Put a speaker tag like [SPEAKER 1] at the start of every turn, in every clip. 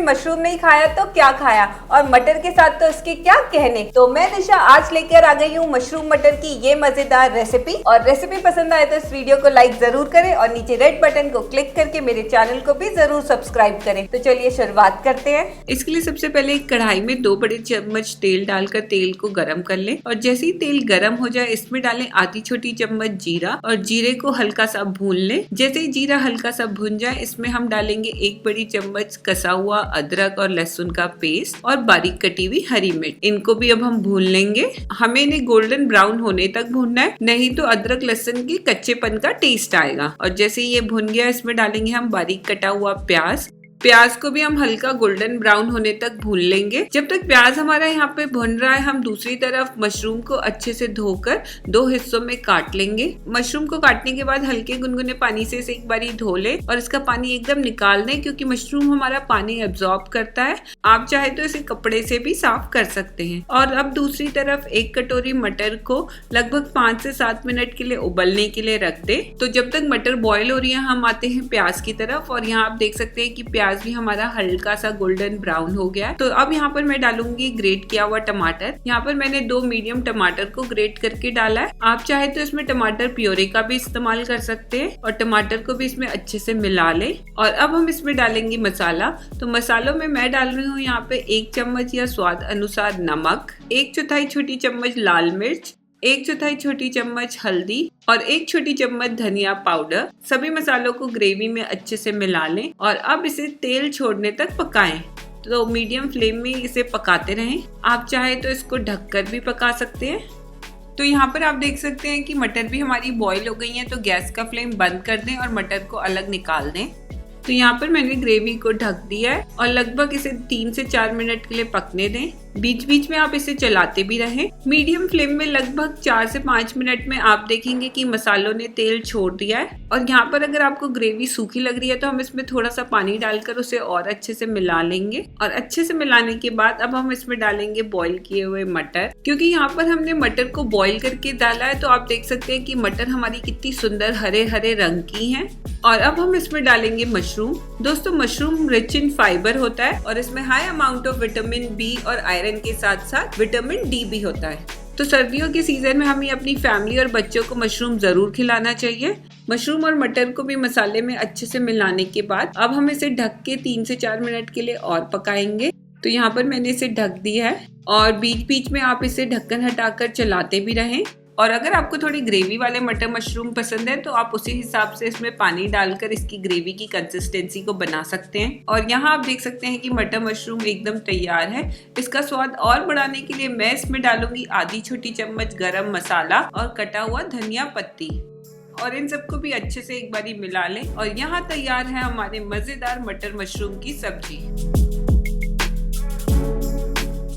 [SPEAKER 1] Mushroom नहीं खाया तो क्या खाया, और मटर के साथ तो इसके क्या कहने। तो मैं निशा आज लेकर आ गई हूँ मशरूम मटर की ये मजेदार रेसिपी। और रेसिपी पसंद आए तो इस वीडियो को लाइक जरूर करें और नीचे रेड बटन को क्लिक करके मेरे चैनल को भी जरूर सब्सक्राइब करें। तो चलिए शुरुआत करते हैं।
[SPEAKER 2] इसके लिए सबसे पहले एक कढ़ाई में 2 बड़े चम्मच तेल डालकर तेल को गरम कर लें और जैसे ही तेल गरम हो जाए इसमें डालें आधी छोटी चम्मच जीरा और जीरे को हल्का सा भून लें। जैसे ही जीरा हल्का सा भून जाए इसमें हम डालेंगे 1 बड़ी चम्मच कसा हुआ अदरक और लहसुन का पेस्ट और बारीक कटी हुई हरी मिर्च। इनको भी अब हम भून लेंगे। हमें इन्हें गोल्डन ब्राउन होने तक भूनना है, नहीं तो अदरक लहसुन की कच्चेपन का टेस्ट आएगा। और जैसे ही ये भुन गया इसमें डालेंगे हम बारीक कटा हुआ प्याज को भी हम हल्का गोल्डन ब्राउन होने तक भून लेंगे। जब तक प्याज हमारा यहाँ पे भुन रहा है हम दूसरी तरफ मशरूम को अच्छे से धोकर 2 हिस्सों में काट लेंगे। मशरूम को काटने के बाद हल्के गुनगुने पानी से इसे एक बारी धो लें और इसका पानी एकदम निकाल दें, क्योंकि मशरूम हमारा पानी एब्जॉर्ब करता है। आप चाहे तो इसे कपड़े से भी साफ कर सकते हैं। और अब दूसरी तरफ 1 कटोरी मटर को लगभग 5 से 7 मिनट के लिए उबलने के लिए रख दे। तो जब तक मटर बॉयल हो रही है हम आते हैं प्याज की तरफ। और यहाँ आप देख सकते हैं कि प्याज भी हमारा हल्का सा गोल्डन ब्राउन हो गया है। तो अब यहाँ पर मैं डालूंगी ग्रेट किया हुआ टमाटर। यहाँ पर मैंने 2 मीडियम टमाटर को ग्रेट करके डाला है। आप चाहे तो इसमें टमाटर प्योरे का भी इस्तेमाल कर सकते हैं और टमाटर को भी इसमें अच्छे से मिला लें। और अब हम इसमें डालेंगे मसाला। तो मसालों में मैं डाल रही हूँ यहाँ पे 1 चम्मच या स्वाद अनुसार नमक, 1/4 छोटी चम्मच लाल मिर्च, 1/4 छोटी चम्मच हल्दी और 1 छोटी चम्मच धनिया पाउडर। सभी मसालों को ग्रेवी में अच्छे से मिला लें और अब इसे तेल छोड़ने तक पकाएं। तो मीडियम फ्लेम में इसे पकाते रहें। आप चाहे तो इसको ढककर भी पका सकते हैं। तो यहाँ पर आप देख सकते हैं कि मटर भी हमारी बॉईल हो गई है। तो गैस का फ्लेम बंद कर दें और मटर को अलग निकाल दें। तो यहाँ पर मैंने ग्रेवी को ढक दिया है और लगभग इसे 3 से 4 मिनट के लिए पकने दें। बीच बीच में आप इसे चलाते भी रहें। मीडियम फ्लेम में लगभग 4 से 5 मिनट में आप देखेंगे कि मसालों ने तेल छोड़ दिया है। और यहाँ पर अगर आपको ग्रेवी सूखी लग रही है तो हम इसमें थोड़ा सा पानी डालकर उसे और अच्छे से मिला लेंगे। और अच्छे से मिलाने के बाद अब हम इसमें डालेंगे बॉईल किए हुए मटर। क्योंकि यहाँ पर हमने मटर को बॉईल करके डाला है तो आप देख सकते हैं कि मटर हमारी कितनी सुंदर हरे हरे रंग की है। और अब हम इसमें डालेंगे मशरूम। दोस्तों मशरूम रिच इन फाइबर होता है और इसमें high amount of vitamin B और आयरन के साथ साथ विटामिन डी भी होता है। तो सर्दियों के सीजन में हमें अपनी फैमिली और बच्चों को मशरूम जरूर खिलाना चाहिए। मशरूम और मटर को भी मसाले में अच्छे से मिलाने के बाद अब हम इसे ढक के 3 से 4 मिनट के लिए और पकाएंगे। तो यहाँ पर मैंने इसे ढक दिया है और बीच बीच में आप इसे ढक्कन हटाकर चलाते भी रहें। और अगर आपको थोड़ी ग्रेवी वाले मटर मशरूम पसंद है तो आप उसी हिसाब से इसमें पानी डालकर इसकी ग्रेवी की कंसिस्टेंसी को बना सकते हैं। और यहाँ आप देख सकते हैं कि मटर मशरूम एकदम तैयार है। इसका स्वाद और बढ़ाने के लिए मैं इसमें डालूंगी आधी छोटी चम्मच गरम मसाला और कटा हुआ धनिया पत्ती। और इन सबको भी अच्छे से एक बारी मिला लें। और यहाँ तैयार है हमारे मजेदार मटर मशरूम की सब्जी।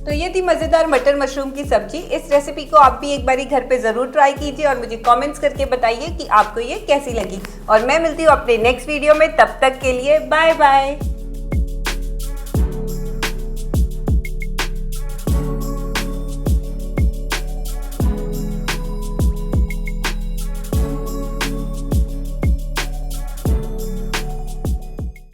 [SPEAKER 1] तो ये थी मजेदार मटर मशरूम की सब्जी। इस रेसिपी को आप भी एक बारी घर पे जरूर ट्राई कीजिए और मुझे कमेंट्स करके बताइए कि आपको ये कैसी लगी। और मैं मिलती हूँ अपने नेक्स्ट वीडियो में, तब तक के लिए बाय बाय।